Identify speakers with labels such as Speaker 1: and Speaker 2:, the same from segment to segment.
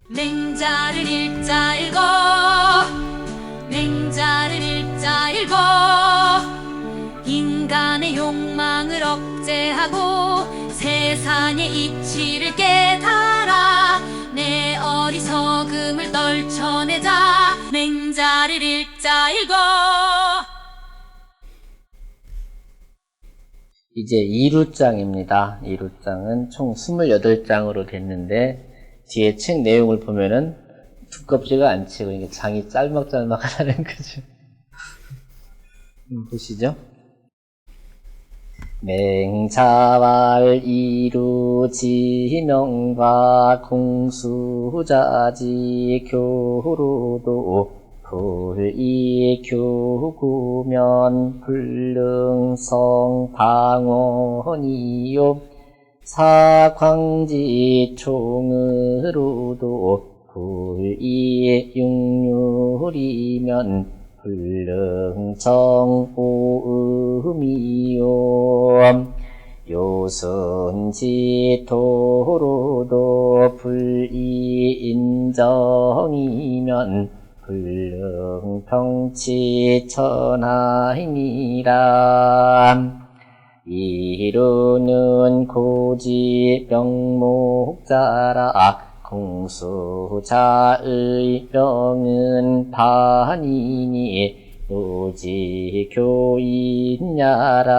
Speaker 1: 맹자를 읽자 읽어 맹자를 읽자 읽어 인간의 욕망을 억제하고 세상의 이치를 깨달아 내 어리석음을 떨쳐내자 맹자를 읽자 읽어.
Speaker 2: 이제 2루장입니다. 2루장은 총 28장으로 됐는데 뒤에 책 내용을 보면은 두껍지가 않지. 그러니까 장이 짤막짤막하다는 거죠. 보시죠. 맹자왈 이루지명과 공수자지 교로도 불이교구면 불능성 방언이요 사광지 총으로도 불이육률이면 불능정오음이요 요선지도로도 불이인정이면 불능평치천하이니라. 이루는 고지 명목자라 공수자의 명은 반이니 오지 교인야라.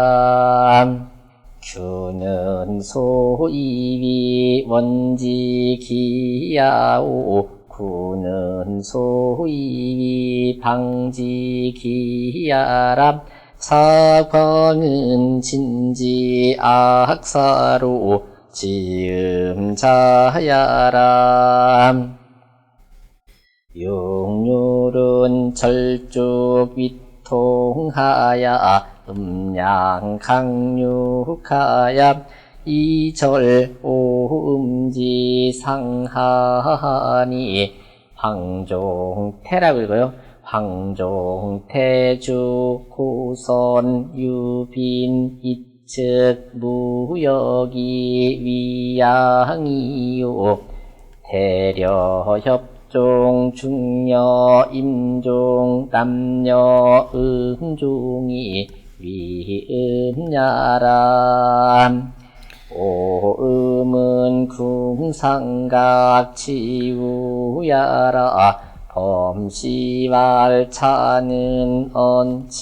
Speaker 2: 규는 소이위 원지기야오 구는 소이위 방지기야라. 사광은 진지악사로 지음자야라. 용률은 절쭉 위통하야 음양강육하야 이절 오음지 상하니 황종태라고 읽어요. 황종태주 고선 유빈 이측 무역이 위양이요 대려협종 중녀 임종 남녀 음종이 위음야라. 오음은 궁상각 치우야라. 범시왈 차는 언치천하에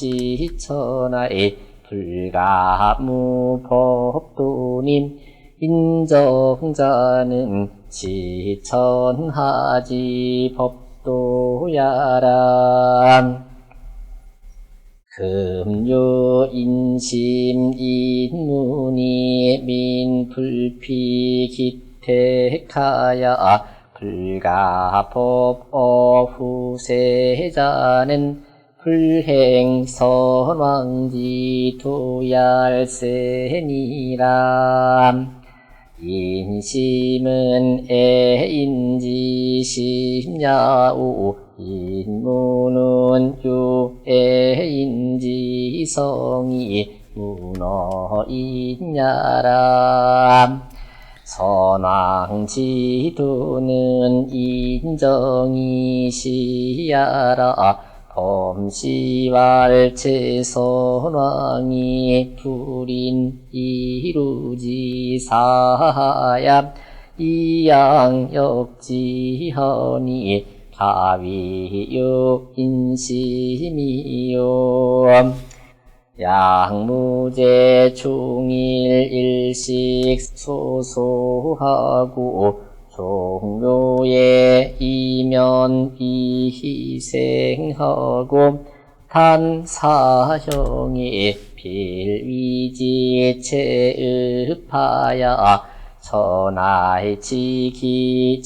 Speaker 2: 불가무법도님 인정자는 지천하지 법도야라. 금유인심 인문이 민불피 기택하야 불가법 어후세자는 불행선왕지 도얄세니라. 인심은 애인지 심야오 인문은 유애인지 성이 문어인야라. 선왕지도는 인정이 시야라. 범시왈 제선왕이 불인 이루지 사야 이양역지허니 가위요 인심이요. 양무제 중일 일식 소소하고 종묘에 이면 비희생하고 탄사형이 빌위지 체읍하야 천하의 지기자인하니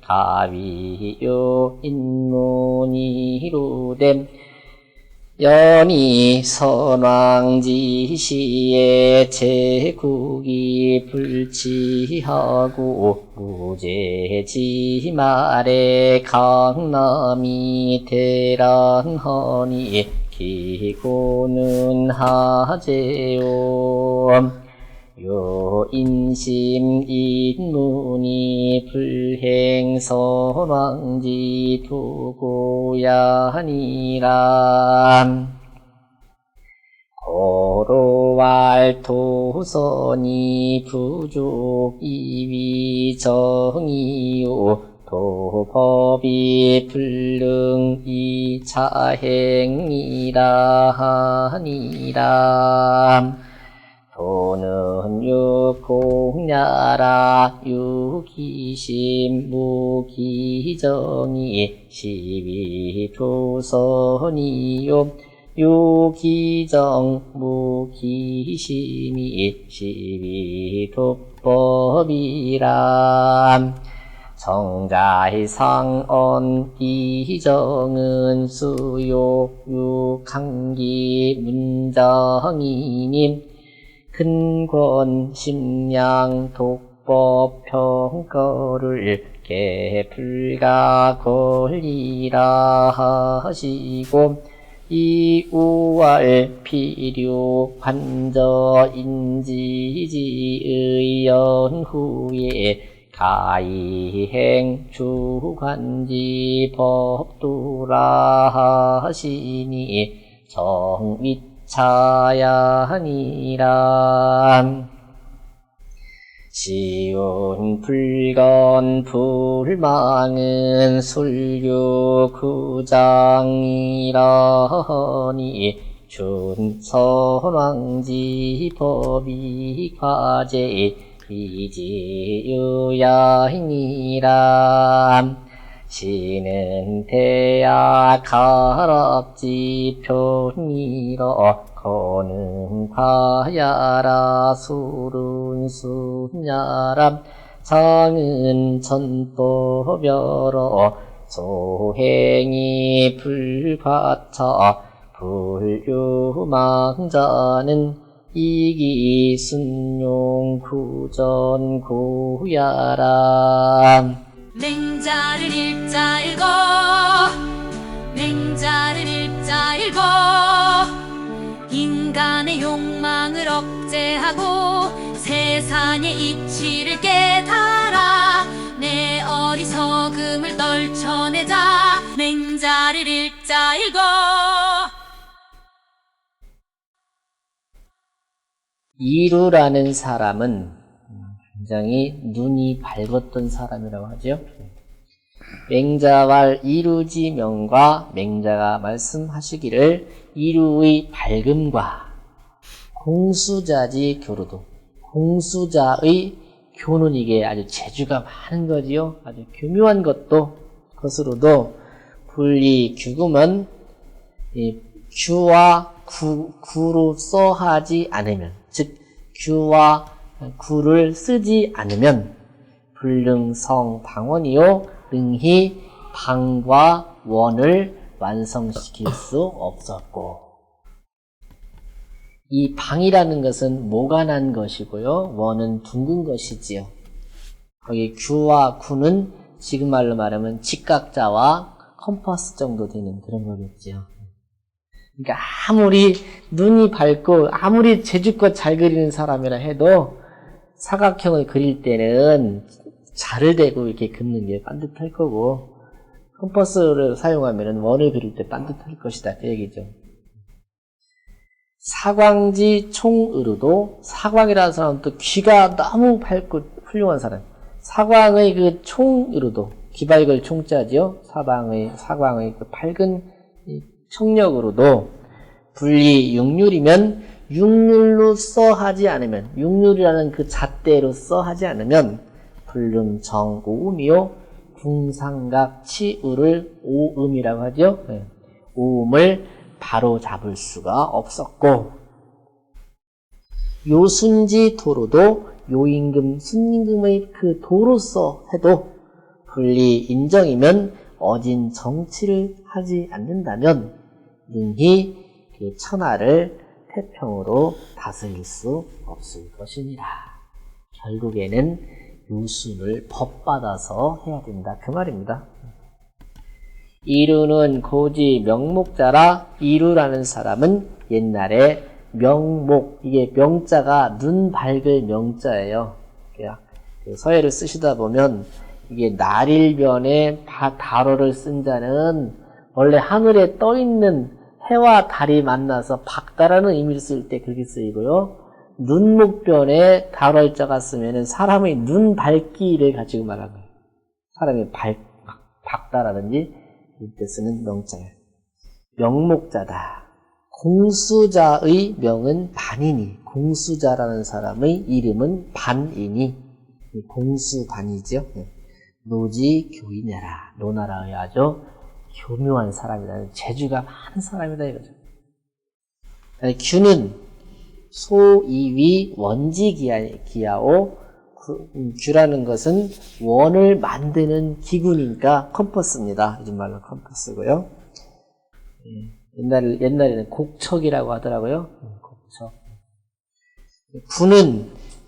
Speaker 2: 가위요 인문이로됨. 연이 선왕지시에 제국이 불치하고 무제지말에 강남이 대랑하니 기고는 하제요. 요인심 인문이 불행선왕지 두고야 하니라. 고로왈토선이 부족 이위정이요 도법이 불능 이차행이라 하니라. 도는 육공야라 유기심 무기정이 시비조선이요 유기정 무기심이 시비도법이라. 정자의 상언 이정은 수욕 육항기 문정이님 근권 심량 독법 평거를 개불가 권리라 하시고 이우알 필요 관저 인지지의 연후에 가이행 주관지 법도라 하시니 정위차야 하니라. 시운 불건 불망은 술류구장이라니 준선왕지 법이 과제 이지유야이니라. 시는 대야 가랍지 편이러 거는 과야라 술은 순야람 장은 전도별어 소행이 불과차 불유망자는 이기순용 구전 고야라.
Speaker 1: 맹자를 읽자 읽어 맹자를 읽자 읽어 인간의 욕망을 억제하고 세상의 이치를 깨달아 내 어리석음을 떨쳐내자. 맹자를 읽자 읽어.
Speaker 2: 이루라는 사람은 굉장히 눈이 밝았던 사람이라고 하죠. 맹자왈 이루지명과 맹자가 말씀하시기를 이루의 밝음과 공수자지 교로도 공수자의 교는 이게 아주 재주가 많은 거지요. 아주 교묘한 것으로도 분리 규금은 규와 구로써 하지 않으면 즉 규와 구를 쓰지 않으면 불능성 방원이요 능히 방과 원을 완성시킬 수 없었고, 이 방이라는 것은 모간한 것이고요 원은 둥근 것이지요. 거기 규와 구는 지금 말로 말하면 직각자와 컴퍼스 정도 되는 그런 거겠지요. 그러니까 아무리 눈이 밝고 아무리 재주껏 잘 그리는 사람이라 해도 사각형을 그릴 때는 자를 대고 이렇게 긋는 게 반듯할 거고, 컴퍼스를 사용하면 원을 그릴 때 반듯할 것이다 그 얘기죠. 사광지 총으로도, 사광이라는 사람은 또 귀가 너무 밝고 훌륭한 사람, 사광의 그 총으로도, 기발걸 총자지요. 사광의 그 밝은 청력으로도 분리 육률이면 육률로써 하지 않으면, 육률이라는 그 잣대로써 하지 않으면 불능정 오음이요 궁상각 치우를 오음이라고 하죠. 오음을 바로 잡을 수가 없었고, 요순지 도로도 요임금 순임금의 그 도로서 해도 분리 인정이면 어진 정치를 하지 않는다면 능히 그 천하를 태평으로 다스릴 수 없을 것이니라. 결국에는 유순을 법받아서 해야 된다 그 말입니다. 이루는 고지 명목자라. 이루라는 사람은 옛날에 명목, 이게 명자가 눈 밝을 명자예요. 서예를 쓰시다 보면 이게 날일변에 달어를 쓴 자는 원래 하늘에 떠 있는 해와 달이 만나서 밝다라는 의미를 쓸 때 그렇게 쓰이고요. 눈목변에 달월자가 쓰면은 사람의 눈 밝기를 가지고 말하는 거예요. 사람이 밝다라든지 이때 쓰는 명자예요. 명목자다. 공수자의 명은 반이니, 공수자라는 사람의 이름은 반이니, 공수반이죠. 노지 교인해라. 노나라의 아주 교묘한 사람이다. 재주가 많은 사람이다 이거죠. 규는 소이위 원지기하오. 규라는 것은 원을 만드는 기구니까 컴퍼스입니다. 요즘 말로 컴퍼스고요. 옛날에는 곡척이라고 하더라고요. 곡척.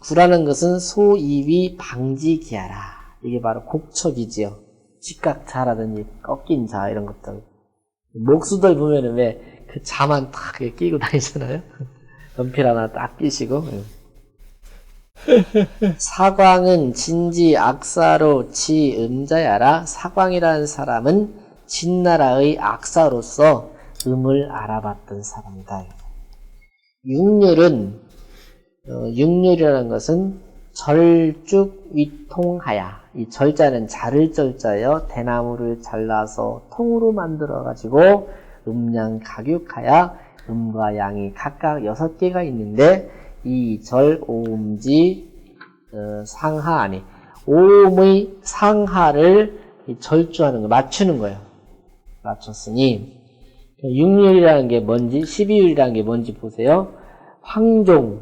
Speaker 2: 구라는 것은 소이위 방지기하라. 이게 바로 곡척이지요. 직각자라든지 꺾인 자 이런 것들. 목수들 보면은 왜 그 자만 딱 끼고 다니잖아요. 연필 하나 딱 끼시고. 사광은 진지 악사로 지음자야라. 사광이라는 사람은 진나라의 악사로서 음을 알아봤던 사람이다. 육률이라는 것은 절죽위통하야. 이 절자는 자를 절자여 대나무를 잘라서 통으로 만들어 가지고 음양 각육하야. 음과 양이 각각 6개가 있는데 이 절 오음지 상하 아니 오음의 상하를 절주하는 거 맞추는 거예요. 맞췄으니 육률이라는 게 뭔지 12율이라는 게 뭔지 보세요. 황종,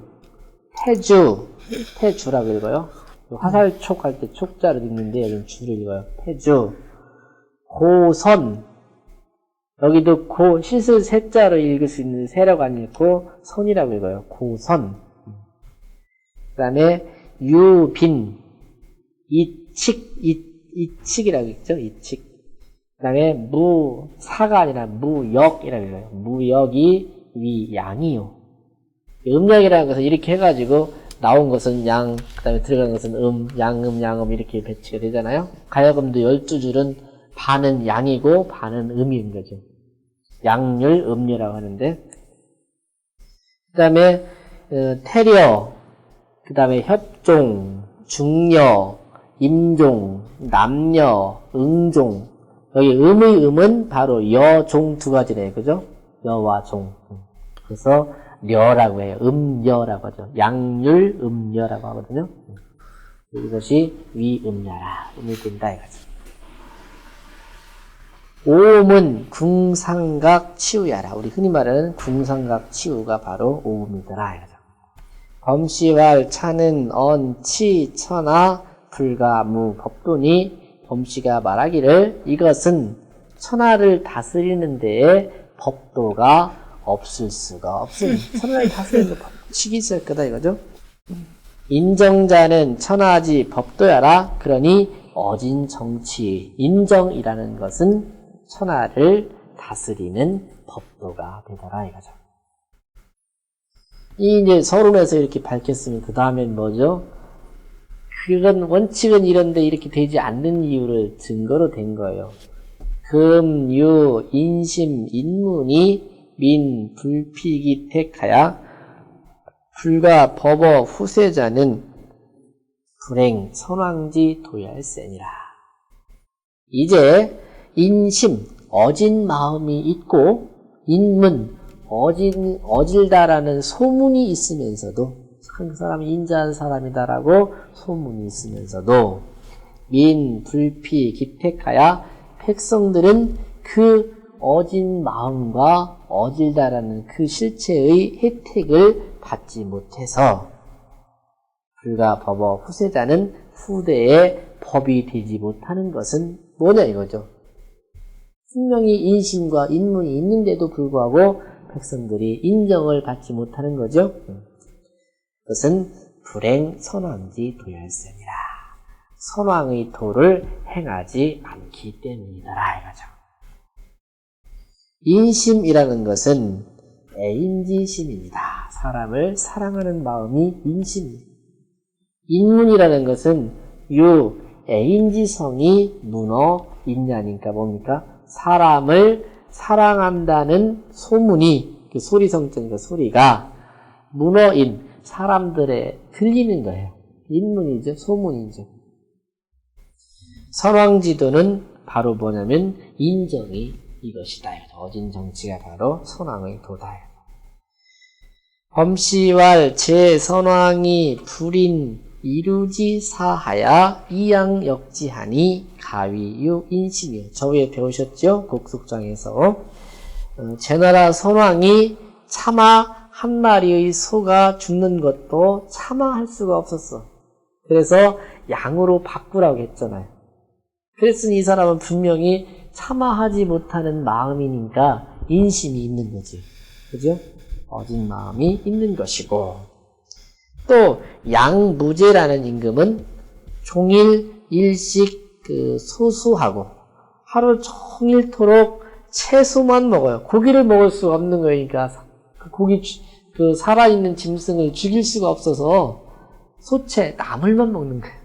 Speaker 2: 태주라고 읽어요. 화살촉 할 때 촉자를 읽는데 여기는 주를 읽어요. 태주, 고선, 여기도 시슬 세자로 읽을 수 있는 세라고 안 읽고 선이라고 읽어요. 고선. 그 다음에 유빈, 이칙이라고 읽죠. 이칙. 그 다음에 무사가 아니라 무역이라고 읽어요. 무역이 위양이요. 음역이라는 것은 이렇게 해가지고 나온 것은 양, 그 다음에 들어간 것은 양음 이렇게 배치가 되잖아요. 가야금도 12줄은 반은 양이고 반은 음인 거죠. 양률, 음률이라고 하는데 그 다음에 태려, 그 다음에 협종, 중려, 임종, 남녀, 응종. 여기 음의 음은 바로 여, 종 두 가지래요. 그죠? 여와 종. 그래서 려라고 해요. 음여라고 하죠. 양률, 음여라고 하거든요. 이것이 위음야라. 음이 된다 이거죠. 오음은 궁상각 치우야라. 우리 흔히 말하는 궁상각 치우가 바로 오음이더라 이거죠. 범시왈 차는 언치 천하 불가무 법도니 범시가 말하기를 이것은 천하를 다스리는 데에 법도가 없을 수가 없으니 천하를 다스리는 법칙이 있을 거다 이거죠. 인정자는 천하지 법도야라. 그러니 어진 정치 인정이라는 것은 천하를 다스리는 법도가 되더라 이거죠. 이제 서론에서 이렇게 밝혔으면 그 다음엔 뭐죠? 그건 원칙은 이런데 이렇게 되지 않는 이유를 증거로 된 거예요. 금, 유, 인심, 인문이 민, 불피기 택하야 불가, 법어, 후세자는 불행, 선왕지, 도열세니라. 이제 인심, 어진 마음이 있고 인문, 어질다라는 소문이 있으면서도 그 사람이 인자한 사람이다라고 소문이 있으면서도 민, 불피, 기택하야 백성들은 그 어진 마음과 어질다라는 그 실체의 혜택을 받지 못해서 불가 법어 후세자는 후대에 법이 되지 못하는 것은 뭐냐 이거죠. 분명히 인심과 인문이 있는데도 불구하고 백성들이 인정을 받지 못하는 거죠. 그것은 불행 선왕지 도열세니라. 선왕의 도를 행하지 않기 때문이더라 이거죠. 인심이라는 것은 애인지심입니다. 사람을 사랑하는 마음이 인심입니다. 인문이라는 것은 요 애인지성이 문어 있냐니까 뭡니까? 사람을 사랑한다는 소문이 그 소리성자니까 소리가 문어인 사람들에 들리는 거예요. 인문이죠. 소문이죠. 선왕지도는 바로 뭐냐면 인정이 이것이다. 어진 정치가 바로 선왕의 도다요. 범시왈 제선왕이 불인 이루지 사하야 이양역지하니 가위유 인심이요. 저 위에 배우셨죠? 곡속장에서 제나라 선왕이 차마 한 마리의 소가 죽는 것도 차마할 수가 없었어. 그래서 양으로 바꾸라고 했잖아요. 그랬으니 이 사람은 분명히 차마하지 못하는 마음이니까 인심이 있는 거지. 그죠? 어진 마음이 있는 것이고, 또 양무제라는 임금은 종일 일식 소수하고 하루 종일토록 채소만 먹어요. 고기를 먹을 수 없는 거니까 고기 살아있는 짐승을 죽일 수가 없어서 소채 나물만 먹는 거예요.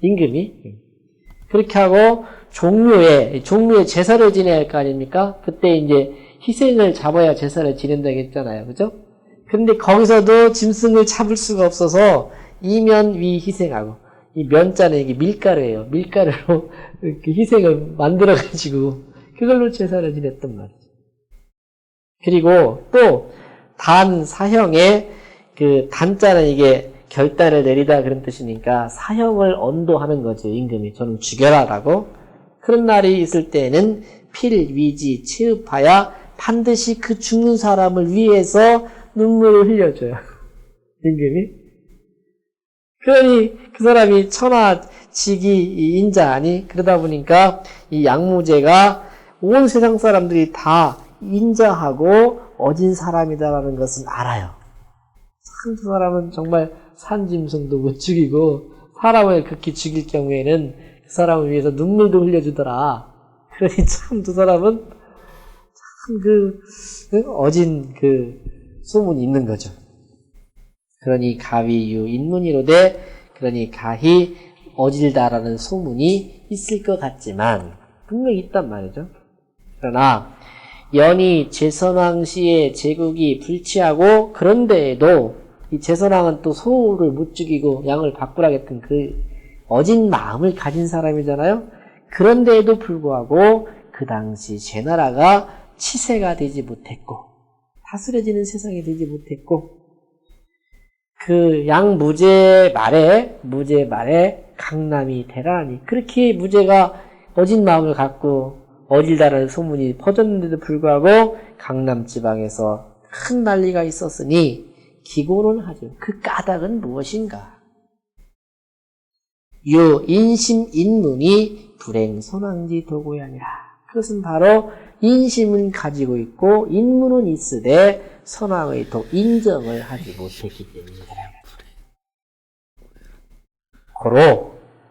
Speaker 2: 임금이 그렇게 하고 종묘에 제사를 지내야 할 거 아닙니까? 그때 이제 희생을 잡아야 제사를 지낸다고 했잖아요. 그죠? 근데 거기서도 짐승을 잡을 수가 없어서 이면 위 희생하고, 이 면자는 이게 밀가루예요. 밀가루로 이렇게 희생을 만들어가지고 그걸로 제사를 지냈단 말이죠. 그리고 또 단 사형에 단자는 이게 결단을 내리다 그런 뜻이니까 사형을 언도하는 거죠. 임금이 저는 죽여라라고. 그런 날이 있을 때에는 필위지 체읍하야 반드시 그 죽는 사람을 위해서 눈물을 흘려줘요. 임금이. 그러니 그 사람이 천하직이 인자하니, 그러다 보니까 이 양무제가 온 세상 사람들이 다 인자하고 어진 사람이다라는 것을 알아요. 참 그 사람은 정말 산짐승도 못 죽이고 사람을 그렇게 죽일 경우에는 그 사람을 위해서 눈물도 흘려주더라. 그러니 참 두 사람은 참 어진 소문이 있는 거죠. 그러니 가위유 인문이로되, 그러니 가히 어질다라는 소문이 있을 것 같지만 분명히 있단 말이죠. 그러나 연이 제선왕 시의 제국이 불치하고, 그런데에도 이 제선왕은 또 소를 못 죽이고 양을 바꾸라겠던 그 어진 마음을 가진 사람이잖아요. 그런데에도 불구하고 그 당시 제나라가 치세가 되지 못했고 다스려지는 세상이 되지 못했고, 그 양무제 말에 강남이 대라니, 그렇게 무제가 어진 마음을 갖고 어질다라는 소문이 퍼졌는데도 불구하고 강남 지방에서 큰 난리가 있었으니 기고는 하죠. 그 까닭은 무엇인가? 요 인심 인문이 불행 선왕지 도고이 아니라, 그것은 바로 인심은 가지고 있고 인문은 있으되 선왕의 도 인정을 하지 못했기 때문이다.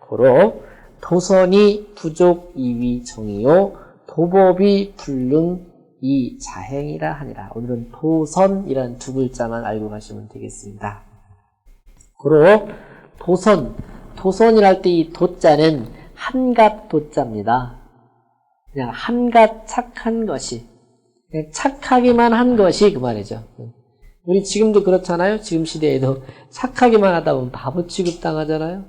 Speaker 2: 고로 도선이 부족 이위 정이요 도법이 불능 이 자행이라 하니라. 오늘은 도선이라는 두 글자만 알고 가시면 되겠습니다. 고로 도선이랄 때 이 도자는 한갓 도자입니다. 그냥 한갓 착한 것이, 그냥 착하기만 한 것이 그 말이죠. 우리 지금도 그렇잖아요. 지금 시대에도 착하기만 하다 보면 바보 취급당하잖아요.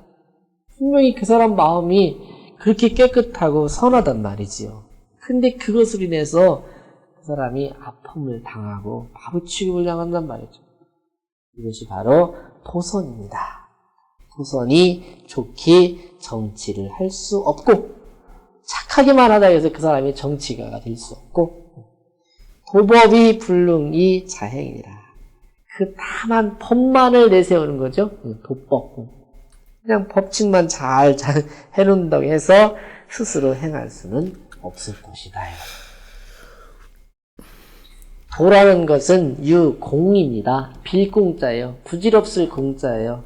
Speaker 2: 분명히 그 사람 마음이 그렇게 깨끗하고 선하단 말이지요. 근데 그것으로 인해서 그 사람이 아픔을 당하고 바보 취급을 당한단 말이죠. 이것이 바로 도선입니다. 도선이 좋게 정치를 할 수 없고, 착하기만 하다 해서 그 사람이 정치가가 될 수 없고, 도법이 불능이 자행이라. 그 다만 법만을 내세우는 거죠. 도법. 그냥 법칙만 잘 해놓는다고 해서 스스로 행할 수는 없을 것이다. 도라는 것은 유공입니다. 빌공자예요. 부질없을 공자예요.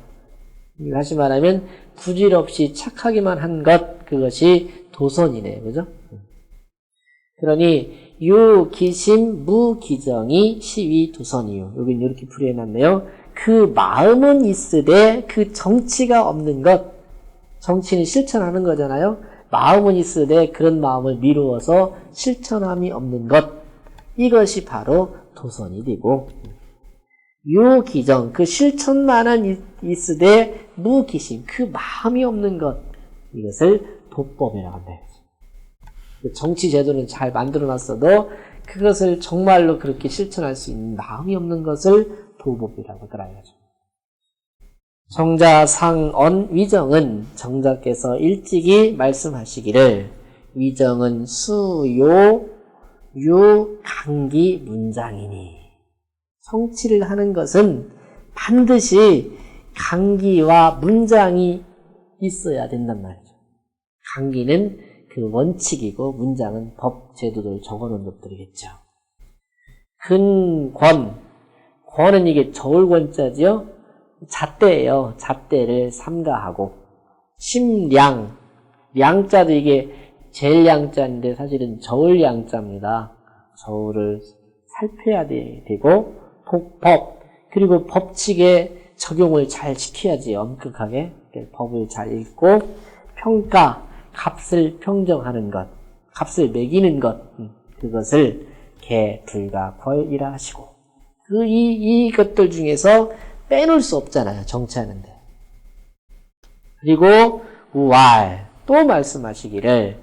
Speaker 2: 다시 말하면 부질없이 착하기만 한 것, 그것이 도선이네요. 그죠? 그러니 유, 기심, 무, 기정이 시위, 두선이요. 여긴 이렇게 풀이해놨네요. 그 마음은 있으되 그 정치가 없는 것. 정치는 실천하는 거잖아요. 마음은 있으되 그런 마음을 미루어서 실천함이 없는 것. 이것이 바로 도선이 되고, 요 기정, 그 실천만은 있으되 무기심, 그 마음이 없는 것. 이것을 도법이라고 한다. 정치 제도는 잘 만들어놨어도 그것을 정말로 그렇게 실천할 수 있는 마음이 없는 것을 도법이라고 하더라고요. 정자 상언 위정은 정자께서 일찍이 말씀하시기를 위정은 수요 유 강기 문장이니 성취를 하는 것은 반드시 강기와 문장이 있어야 된단 말이죠. 강기는 그 원칙이고 문장은 법 제도를 적어놓은 것들이겠죠. 근권, 권은 이게 저울권자지요. 잣대예요. 잣대를 삼가하고 심량, 량자도 이게 제일량자인데 사실은 저울량자입니다. 저울을 살펴야 되고 법, 그리고 법칙에 적용을 잘 시켜야지 엄격하게 법을 잘 읽고 평가, 값을 평정하는 것, 값을 매기는 것, 그것을 개, 불가, 벌이라 하시고 이것들 중에서 빼놓을 수 없잖아요. 정치하는데. 그리고 우알 또 말씀하시기를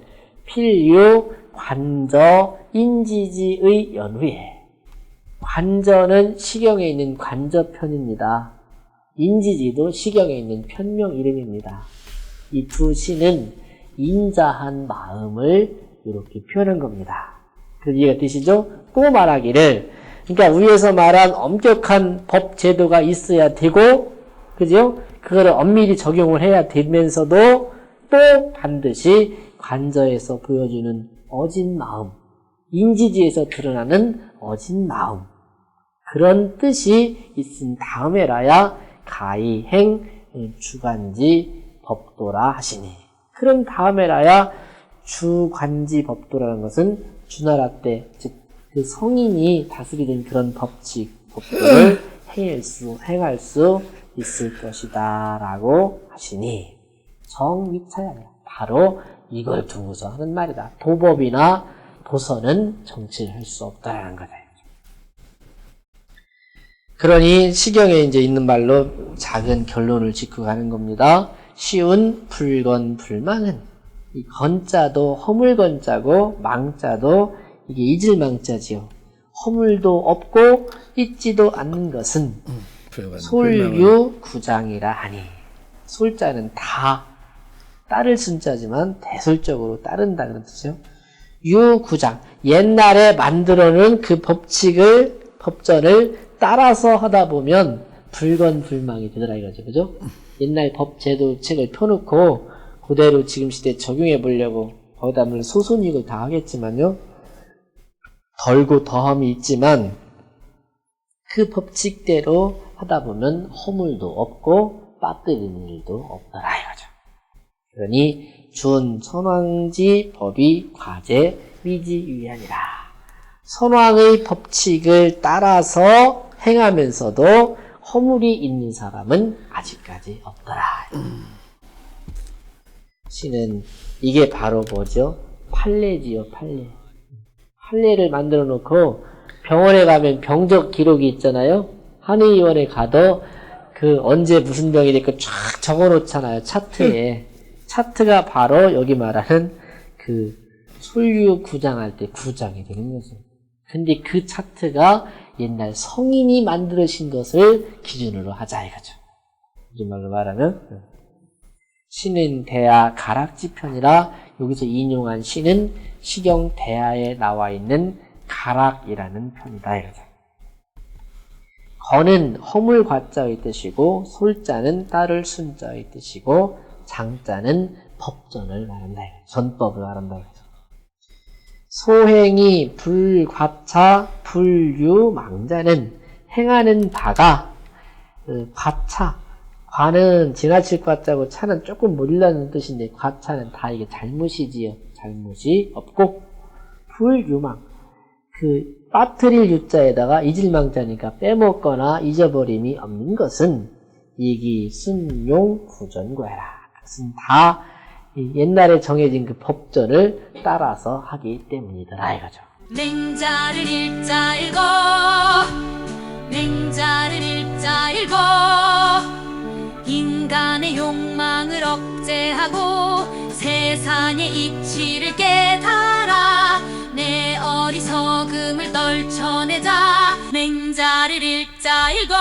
Speaker 2: 필유 관저 인지지의 연후에 관저는 시경에 있는 관저편입니다. 인지지도 시경에 있는 편명 이름입니다. 이 두 시는 인자한 마음을 이렇게 표현한 겁니다. 그 이해가 되시죠? 또 말하기를 그러니까 위에서 말한 엄격한 법 제도가 있어야 되고 그죠? 그거를 엄밀히 적용을 해야 되면서도 또 반드시 관저에서 보여주는 어진 마음, 인지지에서 드러나는 어진 마음 그런 뜻이 있은 다음에라야 가이행 주관지 법도라 하시니 그런 다음에라야 주관지 법도라는 것은 주나라 때 즉 그 성인이 다스리던 그런 법칙, 법도를 행할 수 있을 것이다 라고 하시니 정위차야 바로 이걸 두고서 하는 말이다. 도법이나 도선은 정치를 할 수 없다라는 거다. 그러니 시경에 이제 있는 말로 작은 결론을 짓고 가는 겁니다. 쉬운 불건 불망은 이 건자도 허물건자고 망자도 이게 잊을망자지요. 허물도 없고 잊지도 않는 것은 솔유 구장이라 하니 솔자는 다 따를 순자지만 대솔적으로 따른다 그런 뜻이죠. 유구장 옛날에 만들어놓은 그 법전을 따라서 하다 보면 불건불망이 되더라 이거죠. 그죠? 옛날 법 제도 책을 펴놓고 그대로 지금 시대에 적용해 보려고 거기다 물론 소손익을 다 하겠지만요. 덜고 더함이 있지만 그 법칙대로 하다 보면 허물도 없고 빠뜨리는 일도 없더라 이거죠. 그러니 준 선왕지 법이 과제 미지유의하니라. 선왕의 법칙을 따라서 행하면서도 허물이 있는 사람은 아직까지 없더라. 시는 이게 바로 뭐죠? 판례지요, 판례. 판례를 만들어 놓고 병원에 가면 병적 기록이 있잖아요. 한의원에 가도 그 언제 무슨 병이 될까 쫙 적어 놓잖아요. 차트에. 차트가 바로 여기 말하는 그 솔유 구장할 때 구장이 되는 거죠. 근데 그 차트가 옛날 성인이 만들으신 것을 기준으로 하자 이거죠. 무슨 말로 말하면 시는 대하 가락지편이라 여기서 인용한 시는 시경 대하에 나와 있는 가락이라는 편이다 이거죠. 건은 허물 과자의 뜻이고 솔자는 따를 순자의 뜻이고 장자는 법전을 말한다. 전법을 말한다. 소행이 불과차 불유망자는 행하는 바가 과차 과는 지나칠 과자고 차는 조금 모질라는 뜻인데 과차는 다 이게 잘못이지요. 잘못이 없고 불유망 빠뜨릴 유자에다가 잊을망자니까 빼먹거나 잊어버림이 없는 것은 이기, 순용, 부전과라. 그것은 다 옛날에 정해진 그 법전을 따라서 하기 때문이더라 이거죠.
Speaker 1: 맹자를 읽자 읽어 맹자를 읽자 읽어 인간의 욕망을 억제하고 세상의 이치를 깨달아 내 어리석음을 떨쳐내자 맹자를 읽자 읽어